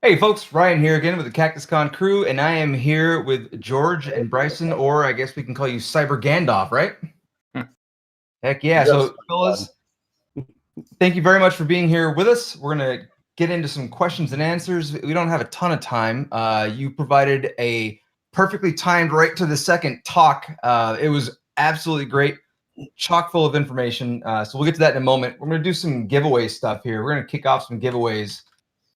Hey folks, Ryan here again with the Cactus Con crew, and I am here with George and Bryson, or I guess we can call you Cyber Gandalf, right? Heck yeah. So, fellas, thank you very much for being here with us. We're going to get into some questions and answers. We don't have a ton of time. You provided a perfectly timed, right to the second talk. It was absolutely great, chock full of information. So we'll get to that in a moment. We're going to do some giveaway stuff here. We're going to kick off some giveaways.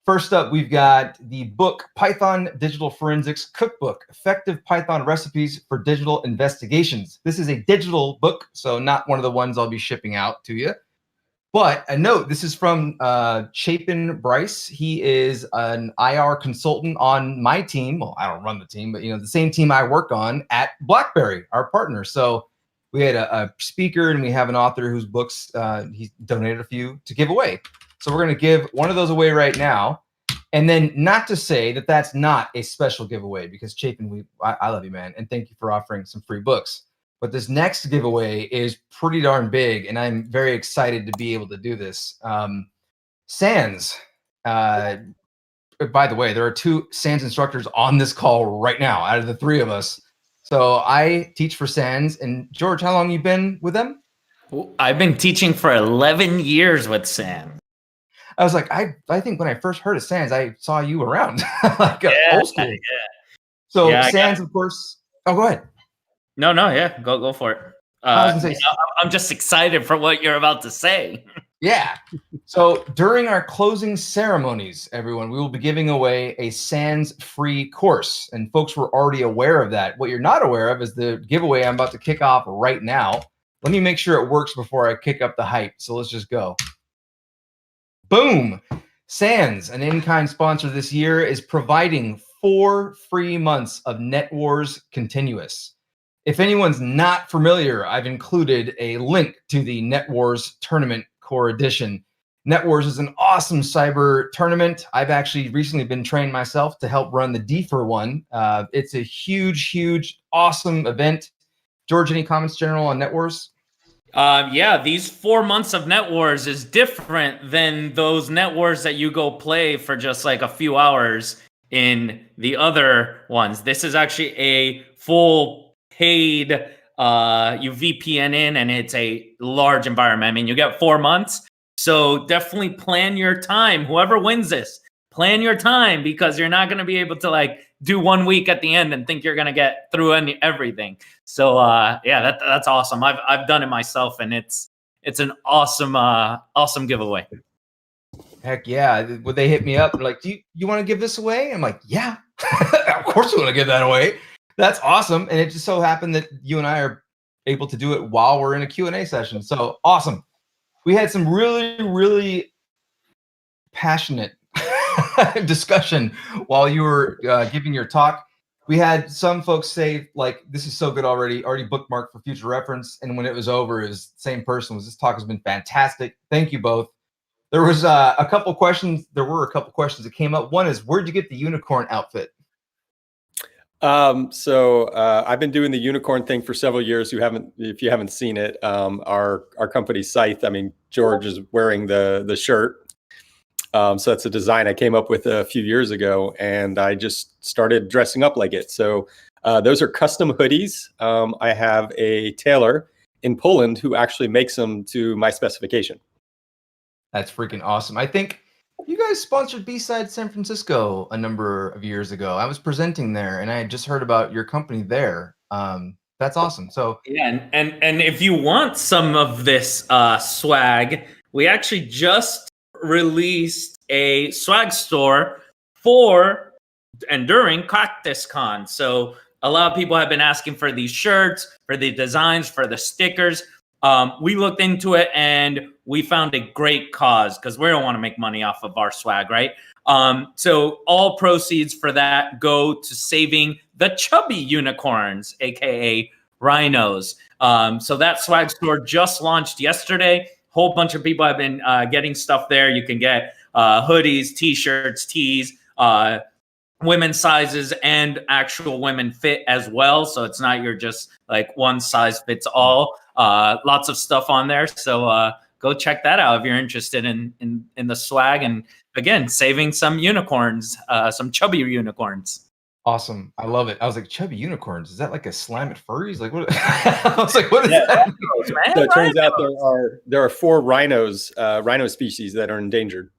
First up, we've got the book Python Digital Forensics Cookbook, Effective Python Recipes for Digital Investigations. This is a digital book, so not one of the ones I'll be shipping out to you. But a note, this is from Chapin Bryce. He is an IR consultant on my team. Well, I don't run the team, but the same team I work on at BlackBerry, our partner. So we had a speaker and we have an author whose books he donated a few to give away. So we're going to give one of those away right now. And then not to say that that's not a special giveaway, because Chapin, I love you, man. And thank you for offering some free books. But this next giveaway is pretty darn big, and I'm very excited to be able to do this. SANS, by the way, there are 2 SANS instructors on this call right now out of the 3 of us. So I teach for SANS. And George, how long have you been with them? I've been teaching for 11 years with SANS. I was like, I think when I first heard of SANS, I saw you around, like old school. Yeah. So SANS, of course. Oh, go ahead. No, yeah, go for it. I'm just excited for what you're about to say. Yeah. So during our closing ceremonies, everyone, we will be giving away a SANS free course, and folks were already aware of that. What you're not aware of is the giveaway I'm about to kick off right now. Let me make sure it works before I kick up the hype. So let's just go. Boom. SANS, an in-kind sponsor this year, is providing 4 free months of NetWars Continuous. If anyone's not familiar, I've included a link to the NetWars Tournament Core Edition. NetWars is an awesome cyber tournament. I've actually recently been trained myself to help run the DFER one. It's a huge, awesome event. George, any comments general on NetWars? Yeah, these 4 months of NetWars is different than those NetWars that you go play for just like a few hours in the other ones. This is actually a full paid, you VPN in, and it's a large environment. I mean, you get 4 months. So definitely plan your time. Whoever wins this, plan your time, because you're not going to be able to like do 1 week at the end and think you're going to get through everything. So yeah, that's awesome. I've done it myself, and it's an awesome giveaway. Heck yeah. Would they hit me up and like, do you want to give this away? I'm like, yeah, of course we want to give that away. That's awesome. And it just so happened that you and I are able to do it while we're in a Q&A session. So awesome. We had some really passionate discussion while you were giving your talk. We had some folks say, like, this is so good already bookmarked for future reference. And when it was over, it was the same person. This talk has been fantastic. Thank you both. There was a couple questions. There were a couple questions that came up. One is, where'd you get the unicorn outfit? So I've been doing the unicorn thing for several years. If you haven't seen it, our company Scythe, I mean, George is wearing the shirt. So that's a design I came up with a few years ago, and I just started dressing up like it. So those are custom hoodies. I have a tailor in Poland who actually makes them to my specification. That's freaking awesome. I think you guys sponsored B-Side San Francisco a number of years ago. I was presenting there, and I had just heard about your company there. That's awesome. So yeah, and if you want some of this swag, we actually just released a swag store for and during Cactus Con. So a lot of people have been asking for these shirts, for the designs, for the stickers. We looked into it and we found a great cause, because we don't want to make money off of our swag, right? So all proceeds for that go to saving the chubby unicorns, aka rhinos. So that swag store just launched yesterday. Whole bunch of people have been getting stuff there. You can get hoodies, t-shirts, tees, women's sizes, and actual women fit as well. So it's not your just like one size fits all. Lots of stuff on there. So go check that out if you're interested in the swag and again, saving some unicorns, some chubby unicorns. Awesome. I love it. I was like, chubby unicorns. Is that like a slam at furries? Like, what? I was like, what is that? So it turns out there are 4 rhino species that are endangered.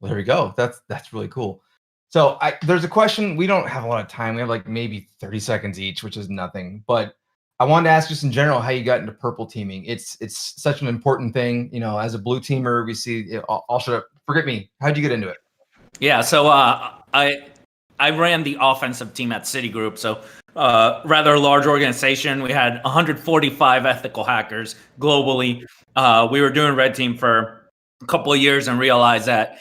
Well, there we go. That's really cool. So there's a question. We don't have a lot of time. We have like maybe 30 seconds each, which is nothing. But I wanted to ask just in general how you got into purple teaming. It's such an important thing. You know, as a blue teamer, we see. I'll shut up. Forget me. How'd you get into it? Yeah. So I ran the offensive team at Citigroup, so rather large organization. We had 145 ethical hackers globally. We were doing red team for a couple of years and realized that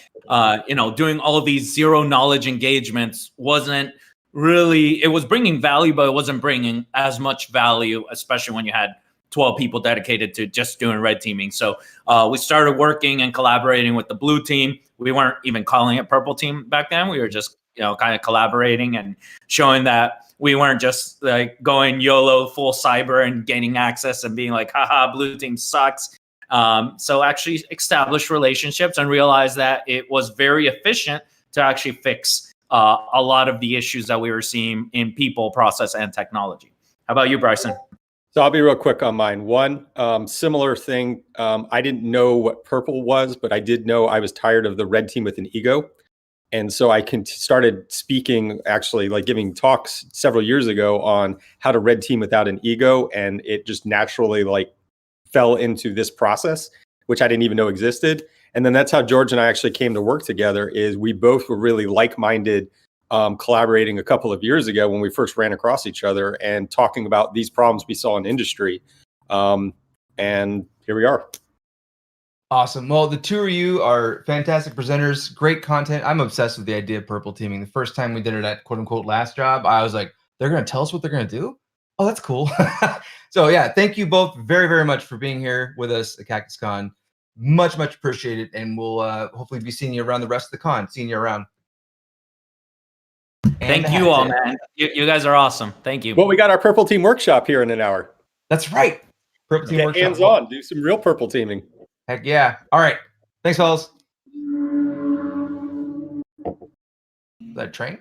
doing all of these zero knowledge engagements wasn't really. It was bringing value, but it wasn't bringing as much value, especially when you had 12 people dedicated to just doing red teaming. So we started working and collaborating with the blue team. We weren't even calling it purple team back then. We were just kind of collaborating and showing that we weren't just like going YOLO full cyber and gaining access and being like, haha, blue team sucks. So actually establish relationships and realize that it was very efficient to actually fix a lot of the issues that we were seeing in people, process, and technology. How about you, Bryson? So I'll be real quick on mine. One similar thing. I didn't know what purple was, but I did know I was tired of the red team with an ego. And so I started speaking, actually, like giving talks several years ago on how to red team without an ego. And it just naturally like fell into this process, which I didn't even know existed. And then that's how George and I actually came to work together. Is we both were really like-minded, collaborating a couple of years ago when we first ran across each other and talking about these problems we saw in industry. And here we are. Awesome. Well, the two of you are fantastic presenters, great content. I'm obsessed with the idea of purple teaming. The first time we did it at quote unquote last job, I was like, they're going to tell us what they're going to do? Oh, that's cool. So yeah, thank you both very, very much for being here with us at CactusCon. Much, much appreciated. And we'll hopefully be seeing you around the rest of the con, seeing you around. Thank you all, man. You guys are awesome. Thank you. Well, we got our purple team workshop here in an hour. That's right. Purple team workshop. Hands on, do some real purple teaming. Heck yeah. All right. Thanks, fellas. Is that a train?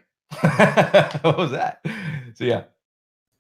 What was that? So yeah.